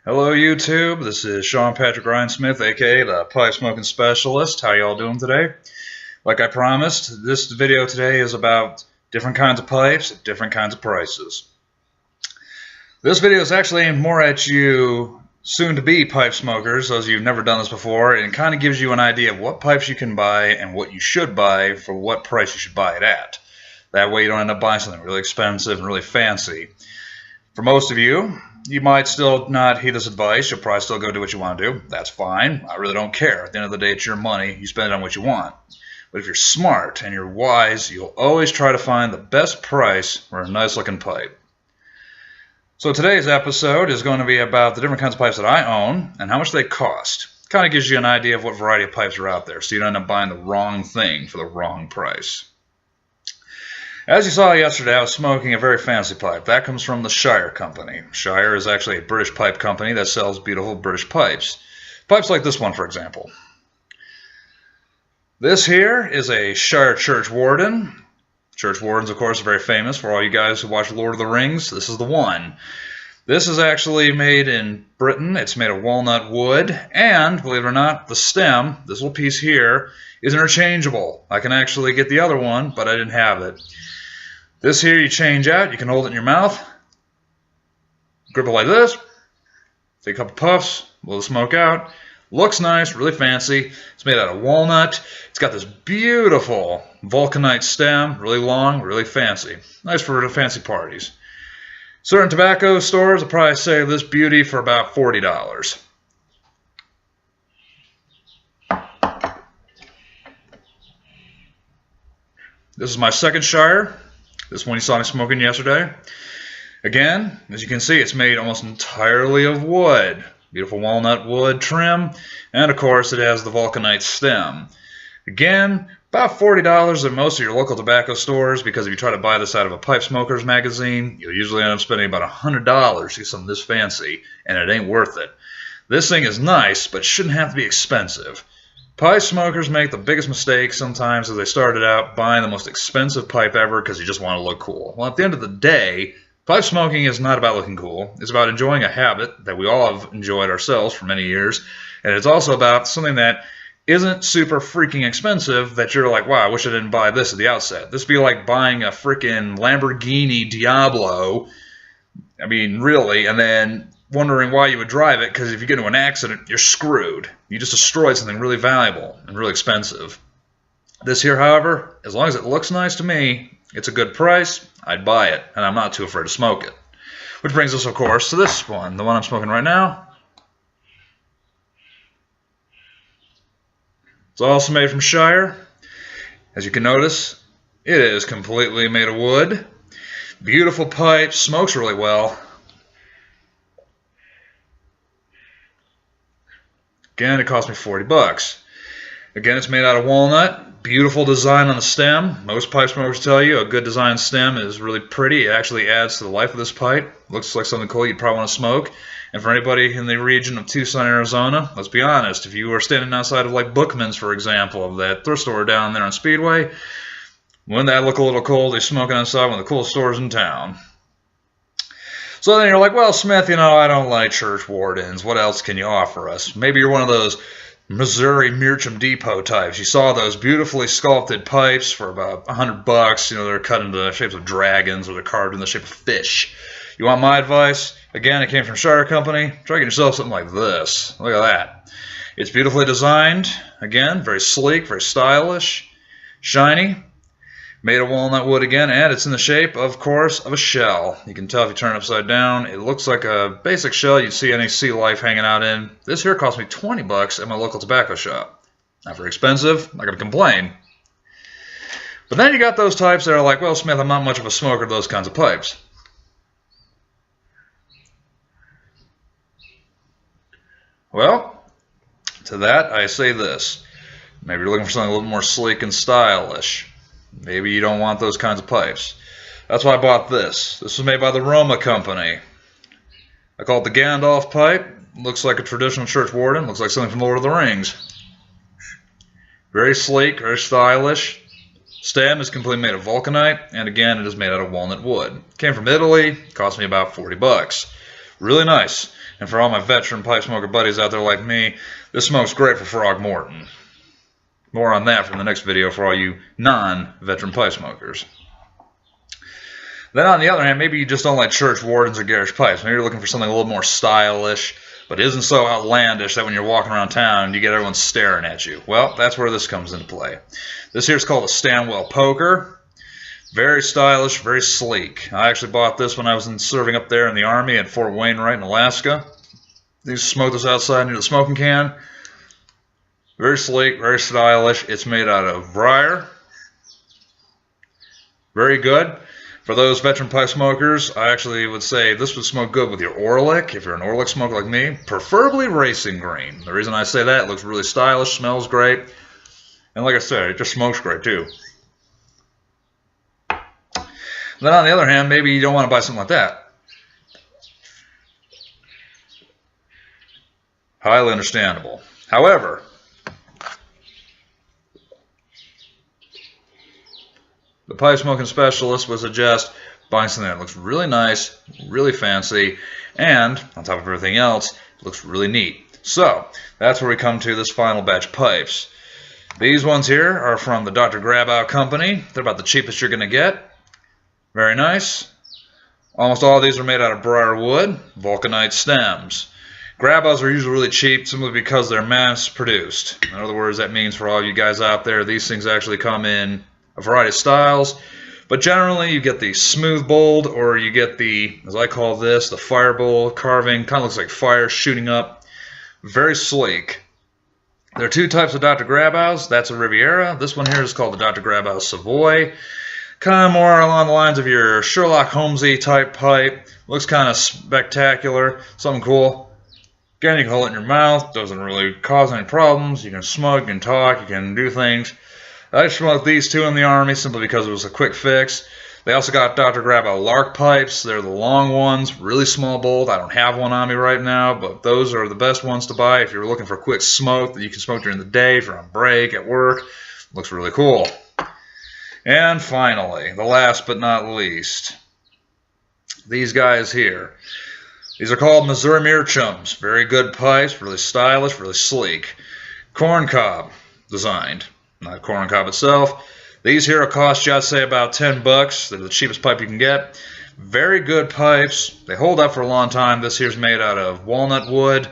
Hello YouTube, this is Sean Patrick Ryan Smith, aka the Pipe Smoking Specialist. How y'all doing today? Like I promised, this video today is about different kinds of pipes at different kinds of prices. This video is actually aimed more at you soon-to-be pipe smokers, those of you who've never done this before, and it kind of gives you an idea of what pipes you can buy and what you should buy for what price you should buy it at. That way you don't end up buying something really expensive and really fancy. For most of you, you might still not heed this advice. You'll probably still go do what you want to do. That's fine. I really don't care. At the end of the day, it's your money. You spend it on what you want. But if you're smart and you're wise, you'll always try to find the best price for a nice looking pipe. So today's episode is going to be about the different kinds of pipes that I own and how much they cost. Kind of gives you an idea of what variety of pipes are out there, so you don't end up buying the wrong thing for the wrong price. As you saw yesterday, I was smoking a very fancy pipe. That comes from the Shire Company. Shire is actually a British pipe company that sells beautiful British pipes. Pipes like this one, for example. This here is a Shire Church Warden. Church Wardens, of course, are very famous for all you guys who watch Lord of the Rings. This is the one. This is actually made in Britain. It's made of walnut wood, and believe it or not, the stem, this little piece here, is interchangeable. I can actually get the other one, but I didn't have it. This here you change out. You can hold it in your mouth, grip it like this, take a couple puffs, blow the smoke out. Looks nice, really fancy. It's made out of walnut. It's got this beautiful vulcanite stem, really long, really fancy. Nice for fancy parties. Certain tobacco stores will probably sell this beauty for about $40. This is my second Shire. This one you saw me smoking yesterday. Again, as you can see, it's made almost entirely of wood. Beautiful walnut wood trim, and of course it has the vulcanite stem. Again, about $40 at most of your local tobacco stores, because if you try to buy this out of a pipe smoker's magazine, you'll usually end up spending about $100 to get something this fancy, and it ain't worth it. This thing is nice, but shouldn't have to be expensive. Pipe smokers make the biggest mistake sometimes as they started out buying the most expensive pipe ever because you just want to look cool. Well, at the end of the day, pipe smoking is not about looking cool. It's about enjoying a habit that we all have enjoyed ourselves for many years. And it's also about something that isn't super freaking expensive that you're like, wow, I wish I didn't buy this at the outset. This would be like buying a freaking Lamborghini Diablo. I mean, really, and then wondering why you would drive it, because if you get into an accident, you're screwed. You just destroyed something really valuable and really expensive. This here, however, as long as it looks nice to me, it's a good price, I'd buy it, and I'm not too afraid to smoke it. Which brings us, of course, to this one, the one I'm smoking right now. It's also made from Shire. As you can notice, it is completely made of wood. Beautiful pipe, smokes really well. Again, it cost me $40. Again, it's made out of walnut. Beautiful design on the stem. Most pipe smokers tell you a good designed stem is really pretty. It actually adds to the life of this pipe. Looks like something cool you'd probably want to smoke. And for anybody in the region of Tucson, Arizona, let's be honest, if you were standing outside of like Bookman's, for example, of that thrift store down there on Speedway, wouldn't that look a little cool? They're smoking outside one of the coolest stores in town. So then you're like, well, Smith, you know, I don't like Church Wardens. What else can you offer us? Maybe you're one of those Missouri Meerschaum Depot types. You saw those beautifully sculpted pipes for about $100. You know, they're cut into the shapes of dragons or they're carved in the shape of fish. You want my advice? Again, it came from Shire Company. Try getting yourself something like this. Look at that. It's beautifully designed. Again, very sleek, very stylish, shiny. Made of walnut wood again, and it's in the shape, of course, of a shell. You can tell if you turn it upside down, it looks like a basic shell you'd see any sea life hanging out in. This here cost me $20 at my local tobacco shop. Not very expensive, not going to complain. But then you got those types that are like, well, Smith, I'm not much of a smoker of those kinds of pipes. Well, to that I say this. Maybe you're looking for something a little more sleek and stylish. Maybe you don't want those kinds of pipes. That's why I bought this. This was made by the Roma Company. I call it the Gandalf pipe. Looks like a traditional church warden. Looks like something from Lord of the Rings. Very sleek, very stylish. Stem is completely made of vulcanite, and again, it is made out of walnut wood. Came from Italy. Cost me about $40. Really nice. And for all my veteran pipe smoker buddies out there like me, this smokes great for Frogmorton. More on that from the next video for all you non-veteran pipe smokers. Then on the other hand, maybe you just don't like church wardens or garish pipes. Maybe you're looking for something a little more stylish, but isn't so outlandish that when you're walking around town, you get everyone staring at you. Well, that's where this comes into play. This here is called a Stanwell Poker. Very stylish, very sleek. I actually bought this when I was serving up there in the Army at Fort Wainwright in Alaska. I used to smoke this outside near the smoking can. Very sleek, very stylish. It's made out of briar. Very good. For those veteran pipe smokers, I actually would say this would smoke good with your Orlik, if you're an Orlik smoker like me, preferably racing green. The reason I say that, it looks really stylish, smells great, and like I said, it just smokes great too. Then on the other hand, maybe you don't want to buy something like that. Highly understandable. However, the pipe smoking specialist would suggest buying something that looks really nice, really fancy, and on top of everything else, it looks really neat. So that's where we come to this final batch of pipes. These ones here are from the Dr. Grabow company. They're about the cheapest you're going to get. Very nice. Almost all of these are made out of briar wood, vulcanite stems. Grabows are usually really cheap simply because they're mass produced. In other words, that means for all you guys out there, these things actually come in a variety of styles, but generally you get the smooth bowled, or you get the, as I call this, the fire bowl carving. Kind of looks like fire shooting up. Very sleek. There are two types of Dr. Grabows. That's a Riviera. This one here is called the Dr. Grabow Savoy. Kind of more along the lines of your Sherlock Holmesy type pipe. Looks kind of spectacular. Something cool. Again, you can hold it in your mouth. Doesn't really cause any problems. You can smoke, you can talk, you can do things. I smoked these two in the Army simply because it was a quick fix. They also got Dr. Grabow Lark pipes. They're the long ones, really small bowled. I don't have one on me right now, but those are the best ones to buy if you're looking for quick smoke that you can smoke during the day, if you're on break, at work. Looks really cool. And finally, the last but not least, these guys here. These are called Missouri Meerschaums. Very good pipes, really stylish, really sleek. Corncob designed. Not corncob itself. These here will cost you, I'd say, about $10. They're the cheapest pipe you can get. Very good pipes. They hold up for a long time. This here's made out of walnut wood.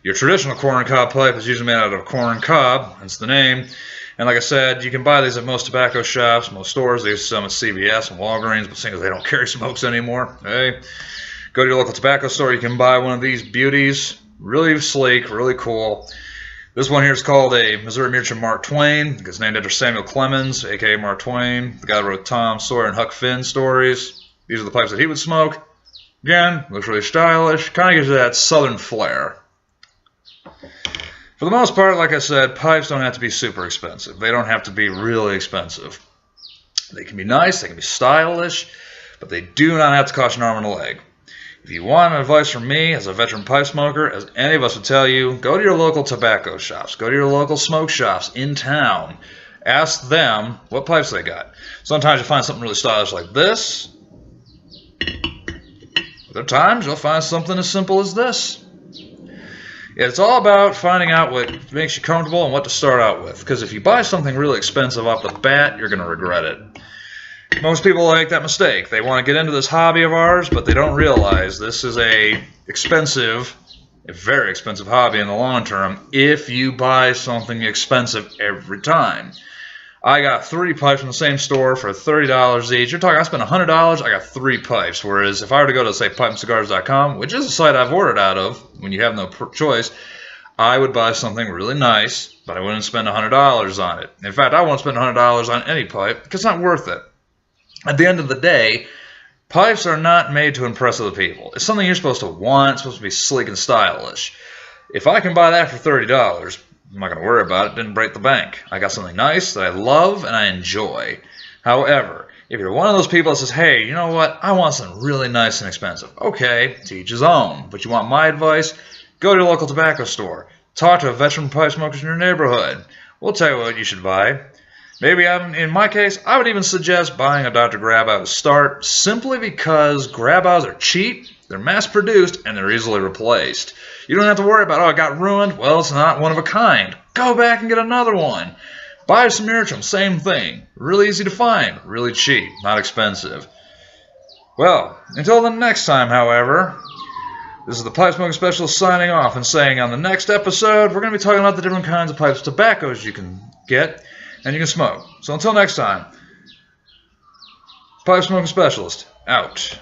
Your traditional corncob pipe is usually made out of corn cob, hence the name. And like I said, you can buy these at most tobacco shops, most stores. There's some at CVS and Walgreens, but seeing as they don't carry smokes anymore, hey, go to your local tobacco store. You can buy one of these beauties. Really sleek, really cool. This one here is called a Missouri Meerschaum Mark Twain. It's named after Samuel Clemens, a.k.a. Mark Twain, the guy that wrote Tom Sawyer and Huck Finn stories. These are the pipes that he would smoke. Again, looks really stylish. Kind of gives you that southern flair. For the most part, like I said, pipes don't have to be super expensive. They don't have to be really expensive. They can be nice, they can be stylish, but they do not have to cost you an arm and a leg. If you want advice from me as a veteran pipe smoker, as any of us would tell you, go to your local tobacco shops. Go to your local smoke shops in town. Ask them what pipes they got. Sometimes you'll find something really stylish like this. Other times you'll find something as simple as this. It's all about finding out what makes you comfortable and what to start out with. Because if you buy something really expensive off the bat, you're going to regret it. Most people make that mistake. They want to get into this hobby of ours, but they don't realize this is a very expensive hobby in the long term if you buy something expensive every time. I got 3 pipes from the same store for $30 each. You're talking, I spent $100, I got 3 pipes. Whereas if I were to go to, say, pipeandcigars.com, which is a site I've ordered out of when you have no choice, I would buy something really nice, but I wouldn't spend $100 on it. In fact, I won't spend $100 on any pipe because it's not worth it. At the end of the day, pipes are not made to impress other people. It's something you're supposed to want. It's supposed to be sleek and stylish. If I can buy that for $30, I'm not going to worry about it. It didn't break the bank. I got something nice that I love and I enjoy. However, if you're one of those people that says, hey, you know what? I want something really nice and expensive. Okay, to each his own. But you want my advice? Go to your local tobacco store. Talk to a veteran pipe smokers in your neighborhood. We'll tell you what you should buy. Maybe in my case, I would even suggest buying a Dr. Grabau to start, simply because Grabaus are cheap, they're mass-produced, and they're easily replaced. You don't have to worry about, oh, it got ruined. Well, it's not one of a kind. Go back and get another one. Buy some Meritrum, same thing. Really easy to find, really cheap, not expensive. Well, until the next time, however, this is the Pipe Smoking Specialist signing off and saying on the next episode, we're going to be talking about the different kinds of pipes tobaccos you can get and you can smoke. So until next time, Pipe Smoking Specialist, out.